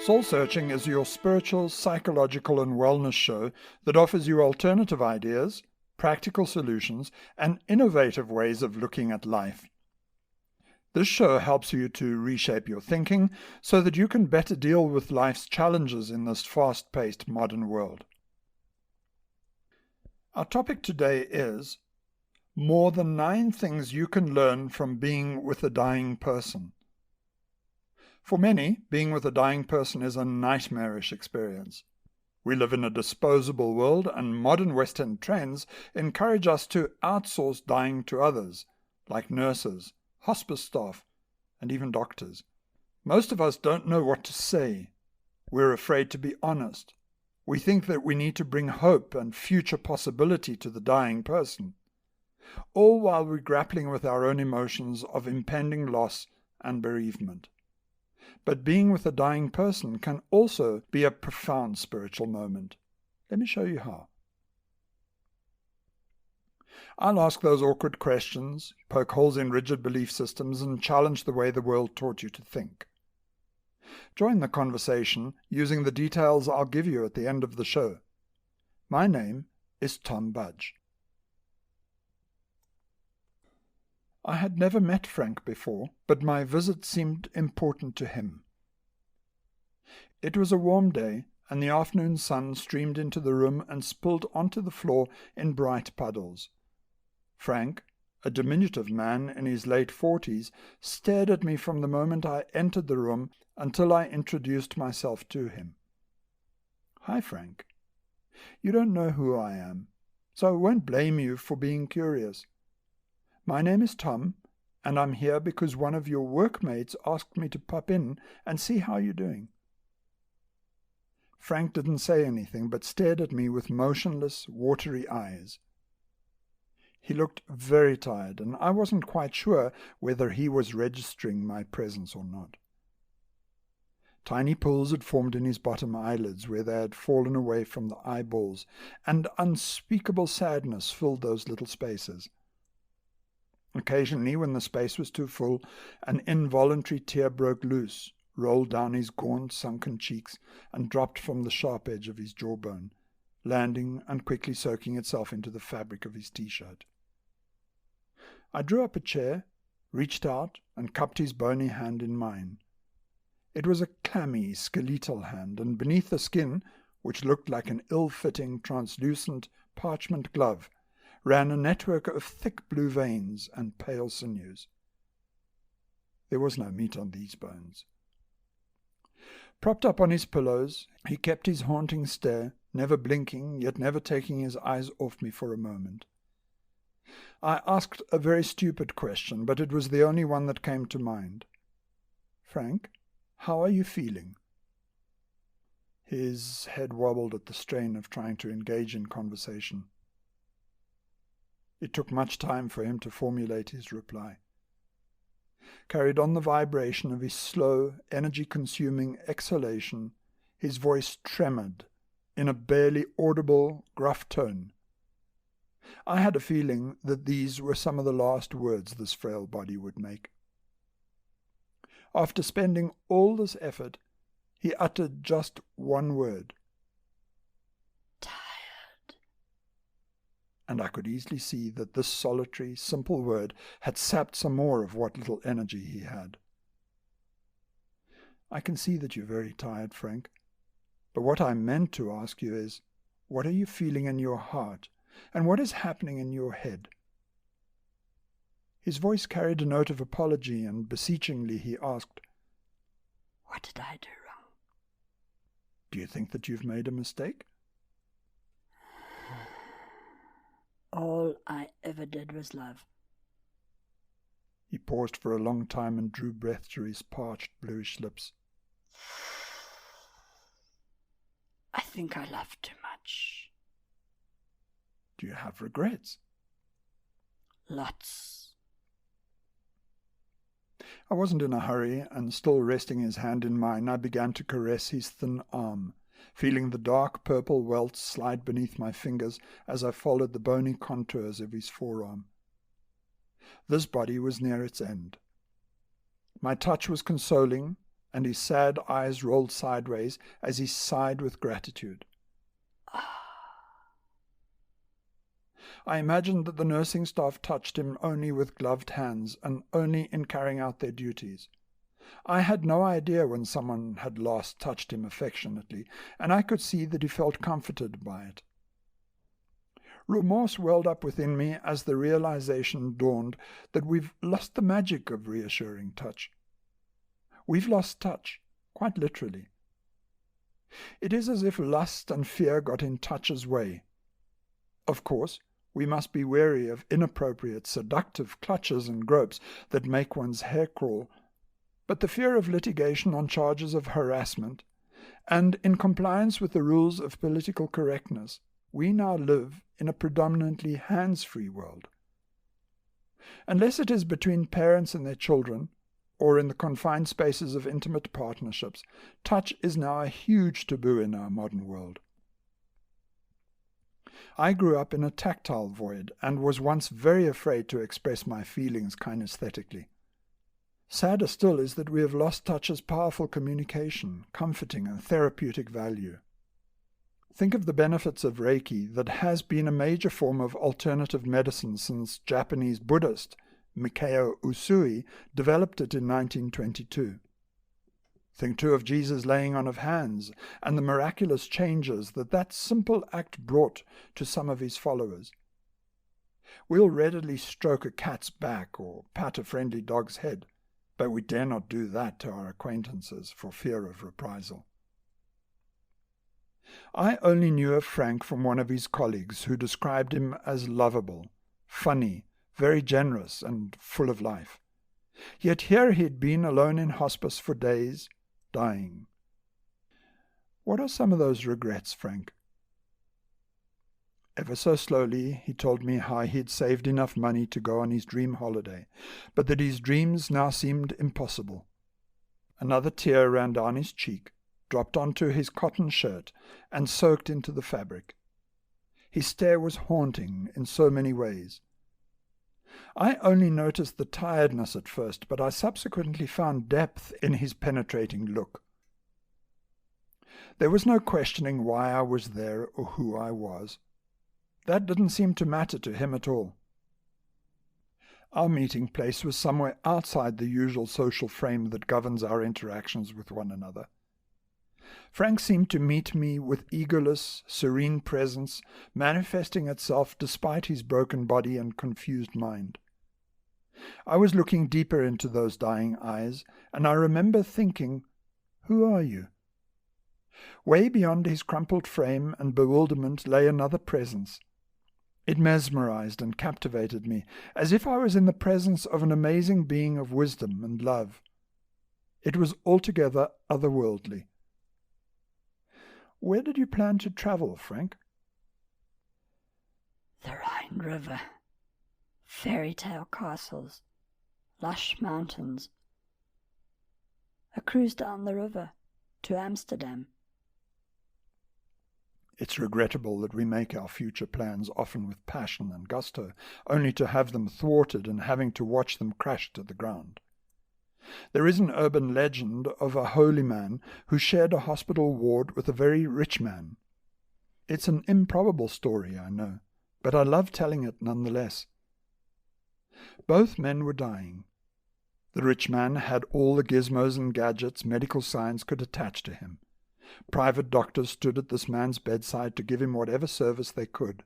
Soul Searching is your spiritual, psychological, and wellness show that offers you alternative ideas, practical solutions, and innovative ways of looking at life. This show helps you to reshape your thinking so that you can better deal with life's challenges in this fast-paced modern world. Our topic today is more than 9 things you can learn from being with a dying person. For many, being with a dying person is a nightmarish experience. We live in a disposable world, and modern Western trends encourage us to outsource dying to others, like nurses, hospice staff, and even doctors. Most of us don't know what to say. We're afraid to be honest. We think that we need to bring hope and future possibility to the dying person, all while we're grappling with our own emotions of impending loss and bereavement. But being with a dying person can also be a profound spiritual moment. Let me show you how. I'll ask those awkward questions, poke holes in rigid belief systems, and challenge the way the world taught you to think. Join the conversation using the details I'll give you at the end of the show. My name is Tom Budge. I had never met Frank before, but my visit seemed important to him. It was a warm day, and the afternoon sun streamed into the room and spilled onto the floor in bright puddles. Frank, a diminutive man in his late 40s, stared at me from the moment I entered the room until I introduced myself to him. "Hi, Frank. You don't know who I am, so I won't blame you for being curious. My name is Tom, and I'm here because one of your workmates asked me to pop in and see how you're doing." Frank didn't say anything, but stared at me with motionless, watery eyes. He looked very tired, and I wasn't quite sure whether he was registering my presence or not. Tiny pools had formed in his bottom eyelids where they had fallen away from the eyeballs, and unspeakable sadness filled those little spaces. Occasionally, when the space was too full, an involuntary tear broke loose, rolled down his gaunt, sunken cheeks, and dropped from the sharp edge of his jawbone, landing and quickly soaking itself into the fabric of his T-shirt. I drew up a chair, reached out, and cupped his bony hand in mine. It was a clammy, skeletal hand, and beneath the skin, which looked like an ill-fitting, translucent parchment glove, ran a network of thick blue veins and pale sinews. There was no meat on these bones. Propped up on his pillows, he kept his haunting stare, never blinking, yet never taking his eyes off me for a moment. I asked a very stupid question, but it was the only one that came to mind. "Frank, how are you feeling?" His head wobbled at the strain of trying to engage in conversation. It took much time for him to formulate his reply. Carried on the vibration of his slow, energy-consuming exhalation, his voice tremored in a barely audible, gruff tone. I had a feeling that these were some of the last words this frail body would make. After spending all this effort, he uttered just one word. "Tired." And I could easily see that this solitary, simple word had sapped some more of what little energy he had. "I can see that you're very tired, Frank. But what I meant to ask you is, what are you feeling in your heart, and what is happening in your head?" His voice carried a note of apology, and beseechingly he asked, "What did I do wrong? Do you think that you've made a mistake?" "All I ever did was love." He paused for a long time and drew breath through his parched, bluish lips. "I think I loved too much." "Do you have regrets?" "Lots." I wasn't in a hurry, and still resting his hand in mine, I began to caress his thin arm, feeling the dark purple welts slide beneath my fingers as I followed the bony contours of his forearm. This body was near its end. My touch was consoling, and his sad eyes rolled sideways as he sighed with gratitude. I imagined that the nursing staff touched him only with gloved hands and only in carrying out their duties. I had no idea when someone had last touched him affectionately, and I could see that he felt comforted by it. Remorse welled up within me as the realization dawned that we've lost the magic of reassuring touch. We've lost touch, quite literally. It is as if lust and fear got in touch's way. Of course, we must be wary of inappropriate, seductive clutches and gropes that make one's hair crawl, but the fear of litigation on charges of harassment, and in compliance with the rules of political correctness, we now live in a predominantly hands-free world. Unless it is between parents and their children, or in the confined spaces of intimate partnerships, touch is now a huge taboo in our modern world. I grew up in a tactile void and was once very afraid to express my feelings kinesthetically. Sadder still is that we have lost touch's powerful communication, comforting and therapeutic value. Think of the benefits of Reiki that has been a major form of alternative medicine since Japanese Buddhist Mikao Usui developed it in 1922. Think too of Jesus' laying on of hands and the miraculous changes that simple act brought to some of his followers. We'll readily stroke a cat's back or pat a friendly dog's head, but we dare not do that to our acquaintances for fear of reprisal. I only knew of Frank from one of his colleagues who described him as lovable, funny, very generous and full of life. Yet here he had been alone in hospice for days, dying. What are some of those regrets, Frank? Ever so slowly he told me how he had saved enough money to go on his dream holiday, but that his dreams now seemed impossible. Another tear ran down his cheek, dropped onto his cotton shirt, and soaked into the fabric. His stare was haunting in so many ways. I only noticed the tiredness at first, but I subsequently found depth in his penetrating look. There was no questioning why I was there or who I was. That didn't seem to matter to him at all. Our meeting place was somewhere outside the usual social frame that governs our interactions with one another. Frank seemed to meet me with egoless, serene presence, manifesting itself despite his broken body and confused mind. I was looking deeper into those dying eyes, and I remember thinking, "Who are you?" Way beyond his crumpled frame and bewilderment lay another presence. It mesmerized and captivated me, as if I was in the presence of an amazing being of wisdom and love. It was altogether otherworldly. Where did you plan to travel, Frank? The Rhine River, fairy tale castles, lush mountains. A cruise down the river to Amsterdam. It's regrettable that we make our future plans often with passion and gusto, only to have them thwarted and having to watch them crash to the ground. There is an urban legend of a holy man who shared a hospital ward with a very rich man. It's an improbable story, I know, but I love telling it nonetheless. Both men were dying. The rich man had all the gizmos and gadgets medical science could attach to him. Private doctors stood at this man's bedside to give him whatever service they could.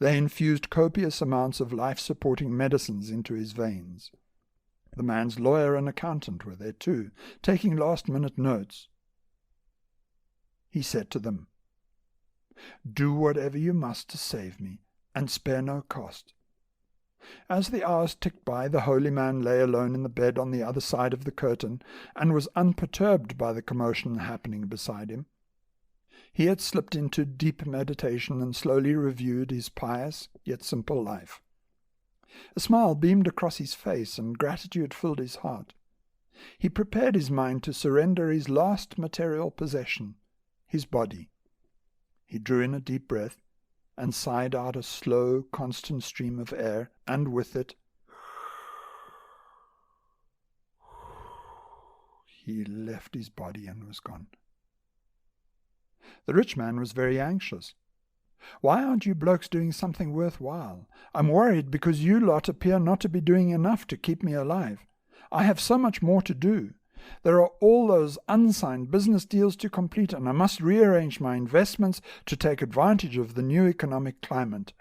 They infused copious amounts of life-supporting medicines into his veins. The man's lawyer and accountant were there too, taking last-minute notes. He said to them, "Do whatever you must to save me, and spare no cost." As the hours ticked by, the holy man lay alone in the bed on the other side of the curtain, and was unperturbed by the commotion happening beside him. He had slipped into deep meditation and slowly reviewed his pious yet simple life. A smile beamed across his face, and gratitude filled his heart. He prepared his mind to surrender his last material possession, his body. He drew in a deep breath, and sighed out a slow, constant stream of air, and with it he left his body and was gone. The rich man was very anxious. "Why aren't you blokes doing something worthwhile? I'm worried because you lot appear not to be doing enough to keep me alive. I have so much more to do. There are all those unsigned business deals to complete, and I must rearrange my investments to take advantage of the new economic climate.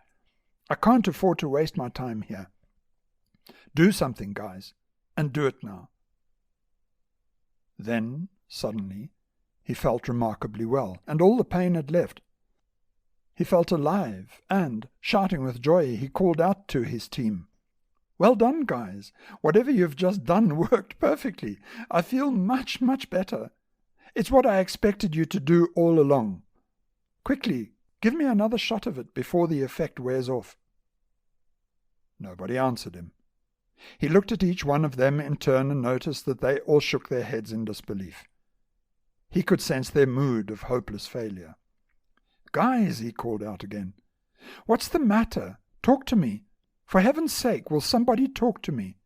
I can't afford to waste my time here. Do something, guys, and do it now." Then, suddenly, he felt remarkably well, and all the pain had left. He felt alive, and, shouting with joy, he called out to his team, "Well done, guys. Whatever you've just done worked perfectly. I feel much, much better. It's what I expected you to do all along. Quickly, give me another shot of it before the effect wears off." Nobody answered him. He looked at each one of them in turn and noticed that they all shook their heads in disbelief. He could sense their mood of hopeless failure. "Guys," he called out again, "what's the matter? Talk to me. For heaven's sake, will somebody talk to me?"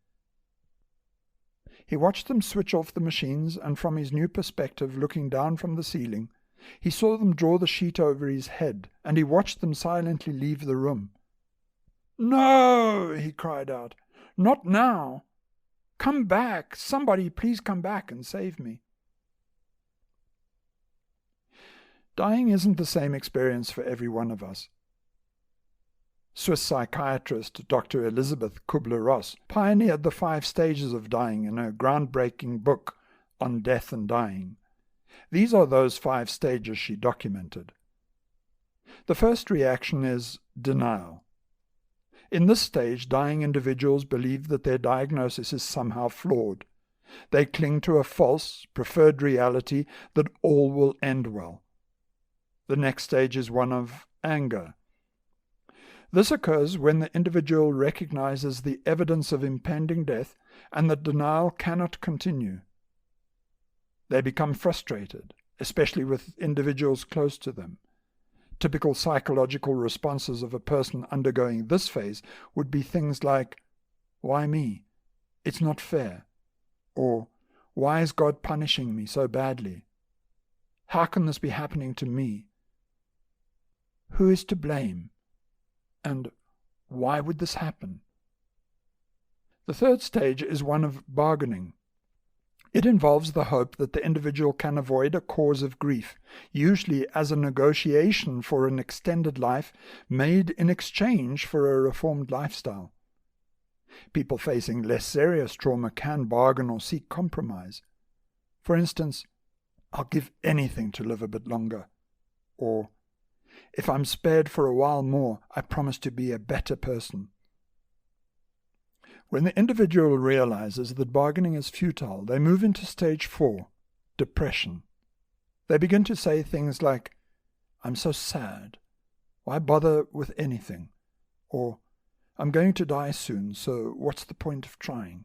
He watched them switch off the machines, and from his new perspective, looking down from the ceiling, he saw them draw the sheet over his head, and he watched them silently leave the room. "No!" he cried out. "Not now! Come back! Somebody please come back and save me!" Dying isn't the same experience for every one of us. Swiss psychiatrist Dr. Elizabeth Kubler-Ross pioneered the 5 stages of dying in her groundbreaking book On Death and Dying. These are those 5 stages she documented. The first reaction is denial. In this stage, dying individuals believe that their diagnosis is somehow flawed. They cling to a false, preferred reality that all will end well. The next stage is one of anger. This occurs when the individual recognizes the evidence of impending death and that denial cannot continue. They become frustrated, especially with individuals close to them. Typical psychological responses of a person undergoing this phase would be things like, "Why me? It's not fair." Or, "Why is God punishing me so badly? How can this be happening to me? Who is to blame? And why would this happen?" The third stage is one of bargaining. It involves the hope that the individual can avoid a cause of grief, usually as a negotiation for an extended life made in exchange for a reformed lifestyle. People facing less serious trauma can bargain or seek compromise. For instance, "I'll give anything to live a bit longer," or "If I'm spared for a while more, I promise to be a better person." When the individual realizes that bargaining is futile, they move into stage 4, depression. They begin to say things like, "I'm so sad. Why bother with anything?" Or, "I'm going to die soon, so what's the point of trying?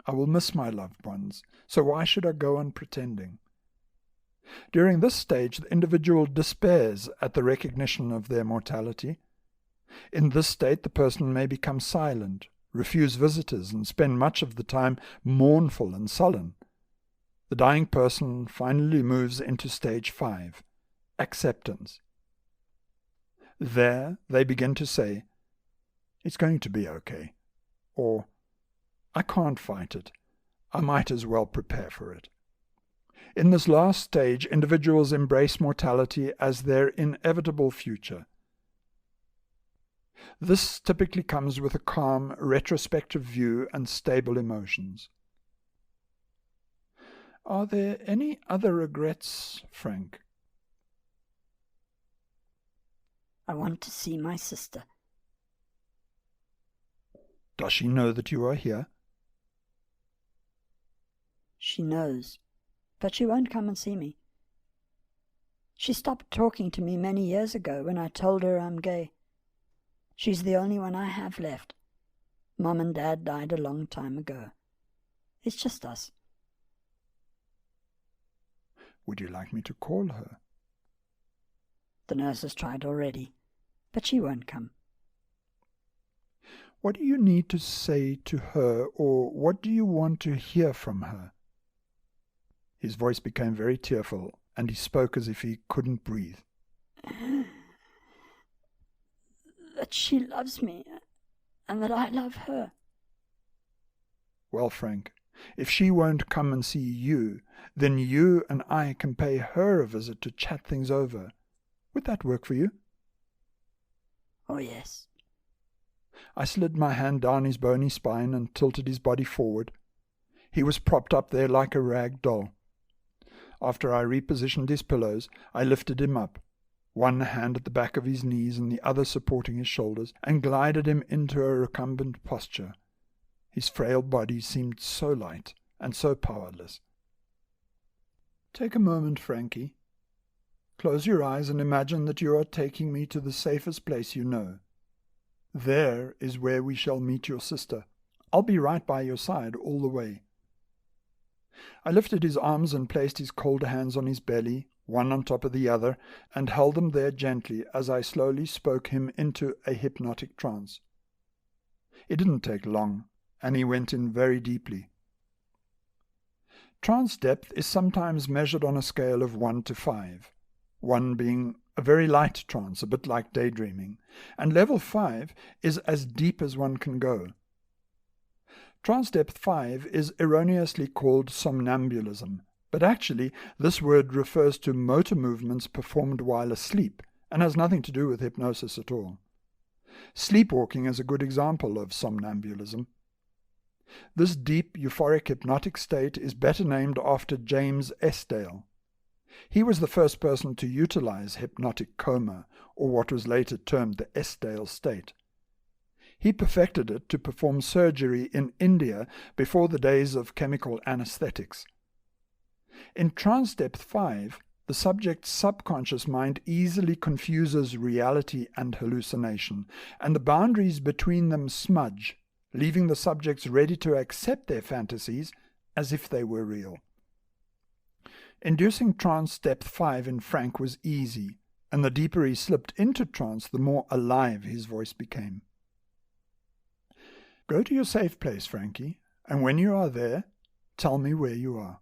I will miss my loved ones, so why should I go on pretending?" During this stage, the individual despairs at the recognition of their mortality. In this state, the person may become silent, refuse visitors, and spend much of the time mournful and sullen. The dying person finally moves into stage 5, acceptance. There, they begin to say, "It's going to be okay," or "I can't fight it. I might as well prepare for it." In this last stage, individuals embrace mortality as their inevitable future. This typically comes with a calm, retrospective view and stable emotions. Are there any other regrets, Frank? I want to see my sister. Does she know that you are here? She knows, but she won't come and see me. She stopped talking to me many years ago when I told her I'm gay. She's the only one I have left. Mom and Dad died a long time ago. It's just us. Would you like me to call her? The nurse has tried already, but she won't come. What do you need to say to her, or what do you want to hear from her? His voice became very tearful, and he spoke as if he couldn't breathe. That she loves me, and that I love her. Well, Frank, if she won't come and see you, then you and I can pay her a visit to chat things over. Would that work for you? Oh, yes. I slid my hand down his bony spine and tilted his body forward. He was propped up there like a rag doll. After I repositioned his pillows, I lifted him up, one hand at the back of his knees and the other supporting his shoulders, and glided him into a recumbent posture. His frail body seemed so light and so powerless. Take a moment, Frankie. Close your eyes and imagine that you are taking me to the safest place you know. There is where we shall meet your sister. I'll be right by your side all the way. I lifted his arms and placed his cold hands on his belly, one on top of the other, and held them there gently as I slowly spoke him into a hypnotic trance. It didn't take long, and he went in very deeply. Trance depth is sometimes measured on a scale of 1 to 5, 1 being a very light trance, a bit like daydreaming, and level 5 is as deep as one can go. Trance depth 5 is erroneously called somnambulism, but actually this word refers to motor movements performed while asleep and has nothing to do with hypnosis at all. Sleepwalking is a good example of somnambulism. This deep euphoric hypnotic state is better named after James Esdale. He was the first person to utilize hypnotic coma, or what was later termed the Esdale state. He perfected it to perform surgery in India before the days of chemical anesthetics. In trance depth 5, the subject's subconscious mind easily confuses reality and hallucination, and the boundaries between them smudge, leaving the subjects ready to accept their fantasies as if they were real. Inducing trance depth 5 in Frank was easy, and the deeper he slipped into trance, the more alive his voice became. Go to your safe place, Frankie, and when you are there, tell me where you are.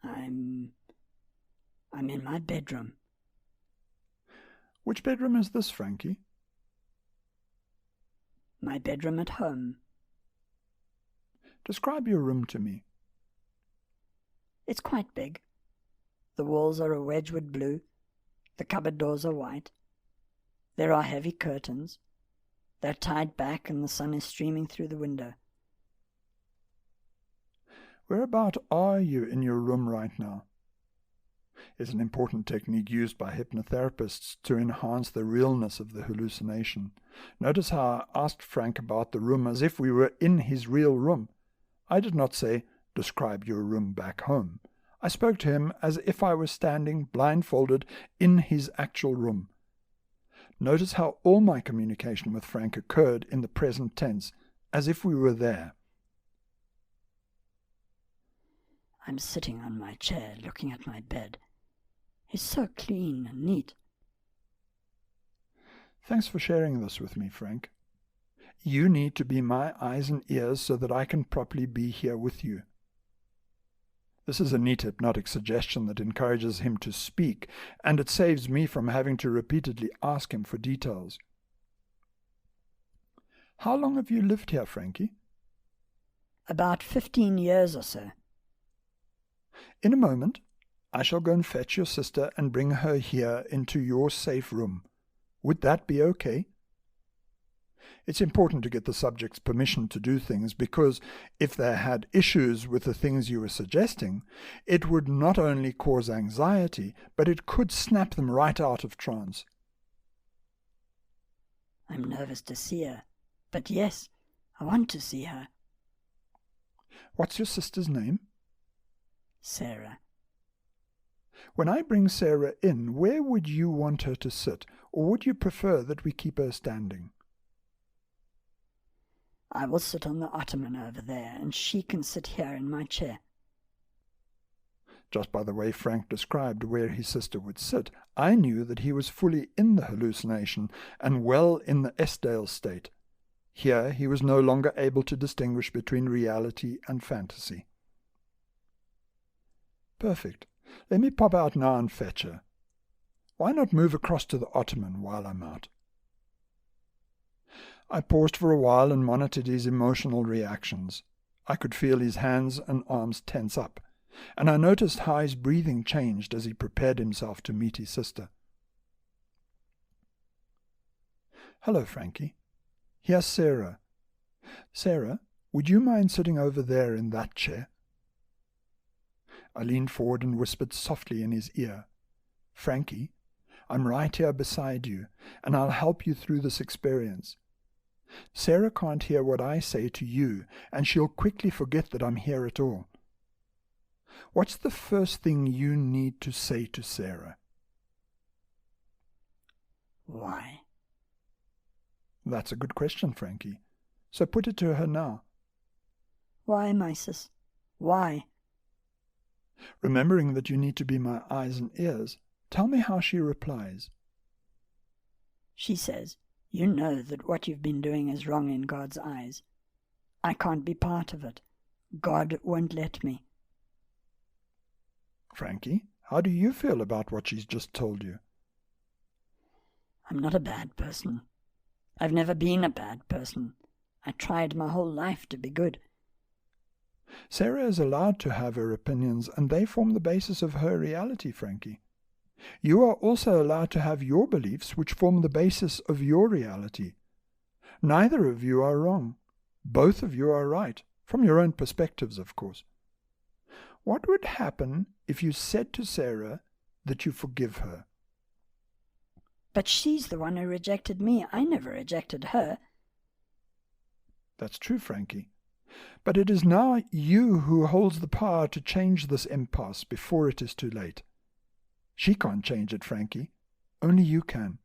I'm in my bedroom. Which bedroom is this, Frankie? My bedroom at home. Describe your room to me. It's quite big. The walls are a Wedgwood blue. The cupboard doors are white. There are heavy curtains. They're tied back and the sun is streaming through the window. Whereabout are you in your room right now? It's an important technique used by hypnotherapists to enhance the realness of the hallucination. Notice how I asked Frank about the room as if we were in his real room. I did not say, describe your room back home. I spoke to him as if I was standing blindfolded in his actual room. Notice how all my communication with Frank occurred in the present tense, as if we were there. I'm sitting on my chair looking at my bed. It's so clean and neat. Thanks for sharing this with me, Frank. You need to be my eyes and ears so that I can properly be here with you. This is a neat hypnotic suggestion that encourages him to speak, and it saves me from having to repeatedly ask him for details. How long have you lived here, Frankie? About 15 years or so. In a moment, I shall go and fetch your sister and bring her here into your safe room. Would that be okay? It's important to get the subject's permission to do things because if they had issues with the things you were suggesting, it would not only cause anxiety, but it could snap them right out of trance. I'm nervous to see her, but yes, I want to see her. What's your sister's name? Sarah. When I bring Sarah in, where would you want her to sit, or would you prefer that we keep her standing? I will sit on the ottoman over there, and she can sit here in my chair. Just by the way Frank described where his sister would sit, I knew that he was fully in the hallucination and well in the Esdale state. Here he was no longer able to distinguish between reality and fantasy. Perfect. Let me pop out now and fetch her. Why not move across to the ottoman while I'm out? I paused for a while and monitored his emotional reactions. I could feel his hands and arms tense up, and I noticed how his breathing changed as he prepared himself to meet his sister. Hello, Frankie. Here's Sarah. Sarah, would you mind sitting over there in that chair? I leaned forward and whispered softly in his ear, Frankie, I'm right here beside you, and I'll help you through this experience. Sarah can't hear what I say to you, and she'll quickly forget that I'm here at all. What's the first thing you need to say to Sarah? Why? That's a good question, Frankie. So put it to her now. Why, my sis? Why? Remembering that you need to be my eyes and ears, tell me how she replies. She says, you know that what you've been doing is wrong in God's eyes. I can't be part of it. God won't let me. Frankie, how do you feel about what she's just told you? I'm not a bad person. I've never been a bad person. I tried my whole life to be good. Sarah is allowed to have her opinions, and they form the basis of her reality, Frankie. You are also allowed to have your beliefs, which form the basis of your reality. Neither of you are wrong. Both of you are right, from your own perspectives, of course. What would happen if you said to Sarah that you forgive her? But she's the one who rejected me. I never rejected her. That's true, Frankie. But it is now you who holds the power to change this impasse before it is too late. She can't change it, Frankie. Only you can.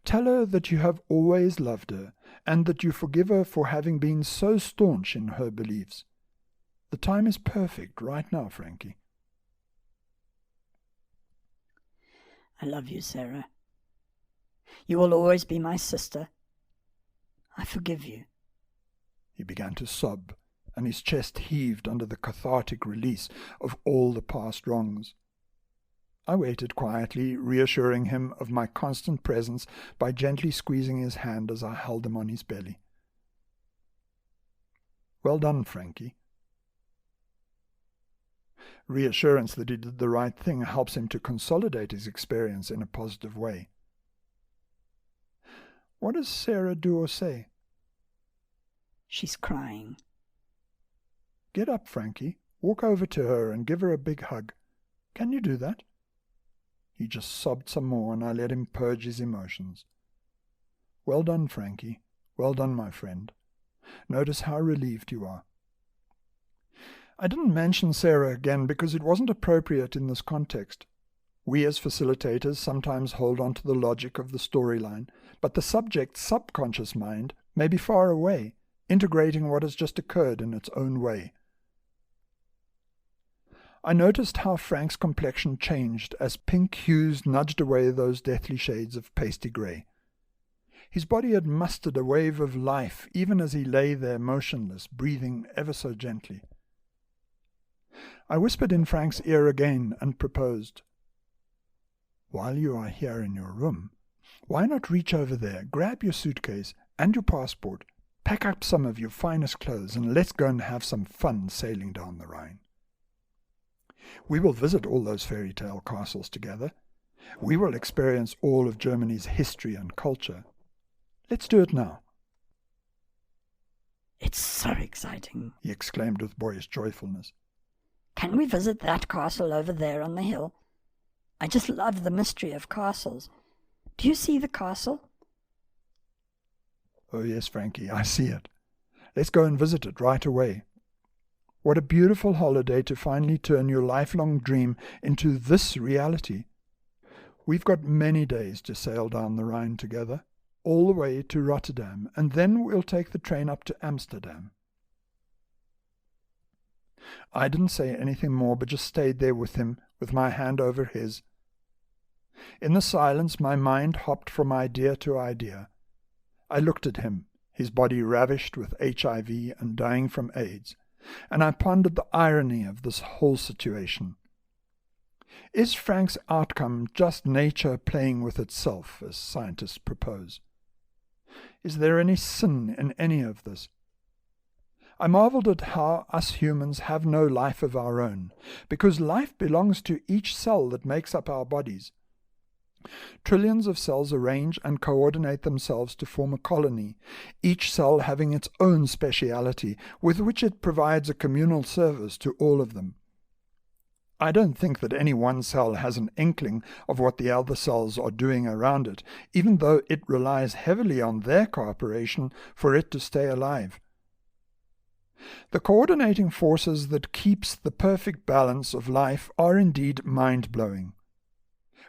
Tell her that you have always loved her, and that you forgive her for having been so staunch in her beliefs. The time is perfect right now, Frankie. I love you, Sarah. You will always be my sister. I forgive you. He began to sob, and his chest heaved under the cathartic release of all the past wrongs. I waited quietly, reassuring him of my constant presence by gently squeezing his hand as I held him on his belly. Well done, Frankie. Reassurance that he did the right thing helps him to consolidate his experience in a positive way. What does Sarah do or say? She's crying. Get up, Frankie. Walk over to her and give her a big hug. Can you do that? He just sobbed some more, and I let him purge his emotions. Well done, Frankie. Well done, my friend. Notice how relieved you are. I didn't mention Sarah again because it wasn't appropriate in this context. We as facilitators sometimes hold on to the logic of the storyline, but the subject's subconscious mind may be far away, integrating what has just occurred in its own way. I noticed how Frank's complexion changed as pink hues nudged away those deathly shades of pasty grey. His body had mustered a wave of life even as he lay there motionless, breathing ever so gently. I whispered in Frank's ear again and proposed, "While you are here in your room, why not reach over there, grab your suitcase and your passport, pack up some of your finest clothes, and let's go and have some fun sailing down the Rhine. We will visit all those fairy tale castles together. We will experience all of Germany's history and culture. Let's do it now." It's so exciting, he exclaimed with boyish joyfulness. Can we visit that castle over there on the hill? I just love the mystery of castles. Do you see the castle? Oh yes, Frankie, I see it. Let's go and visit it right away. What a beautiful holiday to finally turn your lifelong dream into this reality. We've got many days to sail down the Rhine together, all the way to Rotterdam, and then we'll take the train up to Amsterdam. I didn't say anything more, but just stayed there with him, with my hand over his. In the silence, my mind hopped from idea to idea. I looked at him, his body ravished with HIV and dying from AIDS, and I pondered the irony of this whole situation. Is Frank's outcome just nature playing with itself, as scientists propose? Is there any sin in any of this? I marveled at how us humans have no life of our own, because life belongs to each cell that makes up our bodies. Trillions of cells arrange and coordinate themselves to form a colony, each cell having its own speciality, with which it provides a communal service to all of them. I don't think that any one cell has an inkling of what the other cells are doing around it, even though it relies heavily on their cooperation for it to stay alive. The coordinating forces that keeps the perfect balance of life are indeed mind-blowing.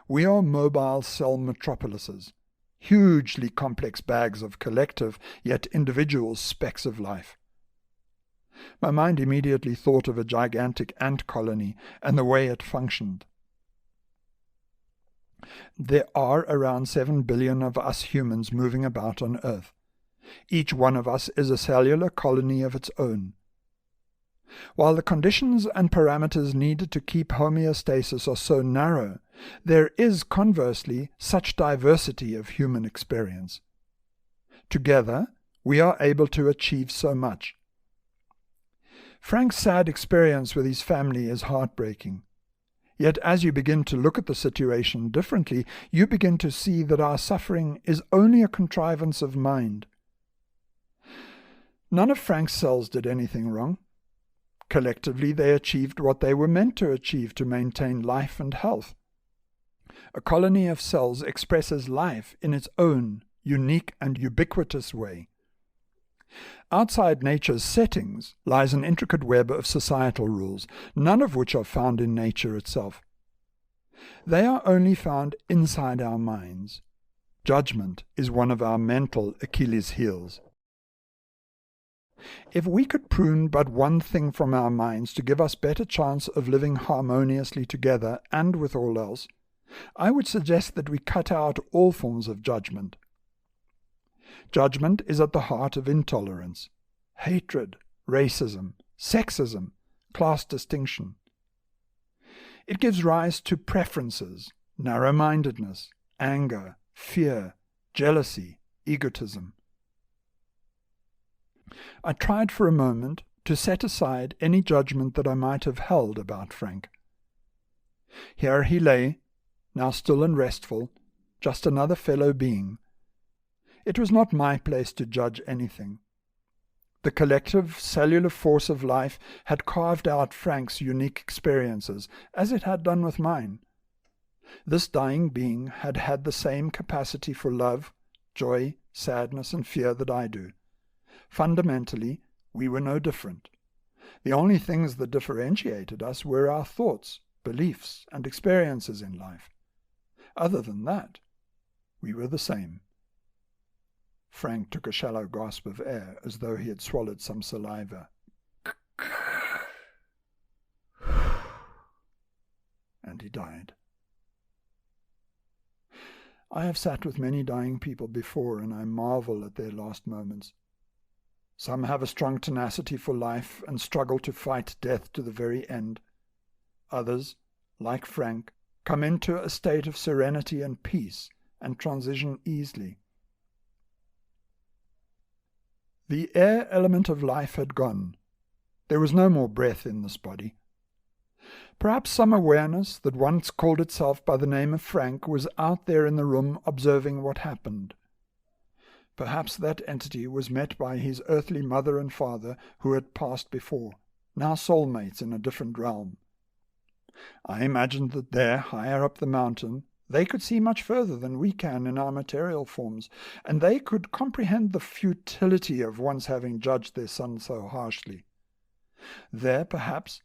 We are mobile cell metropolises, hugely complex bags of collective yet individual specks of life. My mind immediately thought of a gigantic ant colony and the way it functioned. There are around 7 billion of us humans moving about on Earth. Each one of us is a cellular colony of its own. While the conditions and parameters needed to keep homeostasis are so narrow, there is conversely such diversity of human experience. Together, we are able to achieve so much. Frank's sad experience with his family is heartbreaking. Yet as you begin to look at the situation differently, you begin to see that our suffering is only a contrivance of mind. None of Frank's cells did anything wrong. Collectively, they achieved what they were meant to achieve to maintain life and health. A colony of cells expresses life in its own unique and ubiquitous way. Outside nature's settings lies an intricate web of societal rules, none of which are found in nature itself. They are only found inside our minds. Judgment is one of our mental Achilles' heels. If we could prune but one thing from our minds to give us better chance of living harmoniously together and with all else, I would suggest that we cut out all forms of judgment. Judgment is at the heart of intolerance, hatred, racism, sexism, class distinction. It gives rise to preferences, narrow-mindedness, anger, fear, jealousy, egotism. I tried for a moment to set aside any judgment that I might have held about Frank. Here he lay, now still and restful, just another fellow being. It was not my place to judge anything. The collective cellular force of life had carved out Frank's unique experiences, as it had done with mine. This dying being had had the same capacity for love, joy, sadness, and fear that I do. Fundamentally, we were no different. The only things that differentiated us were our thoughts, beliefs, and experiences in life. Other than that, we were the same. Frank took a shallow gasp of air, as though he had swallowed some saliva. And he died. I have sat with many dying people before, and I marvel at their last moments. Some have a strong tenacity for life and struggle to fight death to the very end. Others, like Frank, come into a state of serenity and peace and transition easily. The air element of life had gone. There was no more breath in this body. Perhaps some awareness that once called itself by the name of Frank was out there in the room observing what happened. Perhaps that entity was met by his earthly mother and father who had passed before, now soulmates in a different realm. I imagined that there, higher up the mountain, they could see much further than we can in our material forms, and they could comprehend the futility of once having judged their son so harshly. There, perhaps,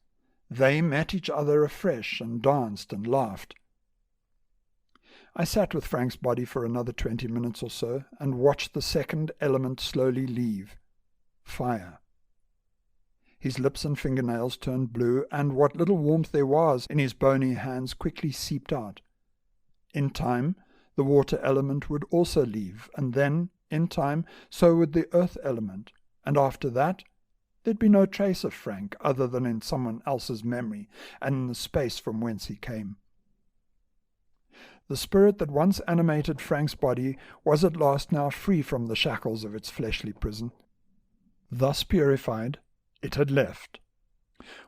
they met each other afresh and danced and laughed. I sat with Frank's body for another 20 minutes or so and watched the second element slowly leave, fire. His lips and fingernails turned blue, and what little warmth there was in his bony hands quickly seeped out. In time, the water element would also leave, and then, in time, so would the earth element, and after that, There'd be no trace of Frank other than in someone else's memory and in the space from whence he came. The spirit that once animated Frank's body was at last now free from the shackles of its fleshly prison. Thus purified, it had left.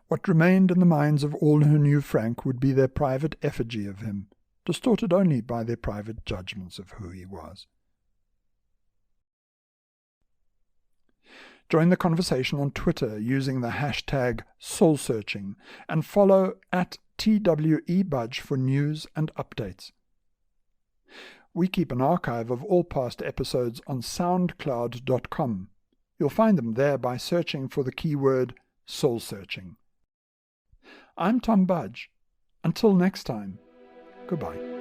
What remained in the minds of all who knew Frank would be their private effigy of him, distorted only by their private judgments of who he was. Join the conversation on Twitter using the hashtag soulsearching and follow at TWEBudge for news and updates. We keep an archive of all past episodes on soundcloud.com. You'll find them there by searching for the keyword soul-searching. I'm Tom Budge. Until next time, goodbye.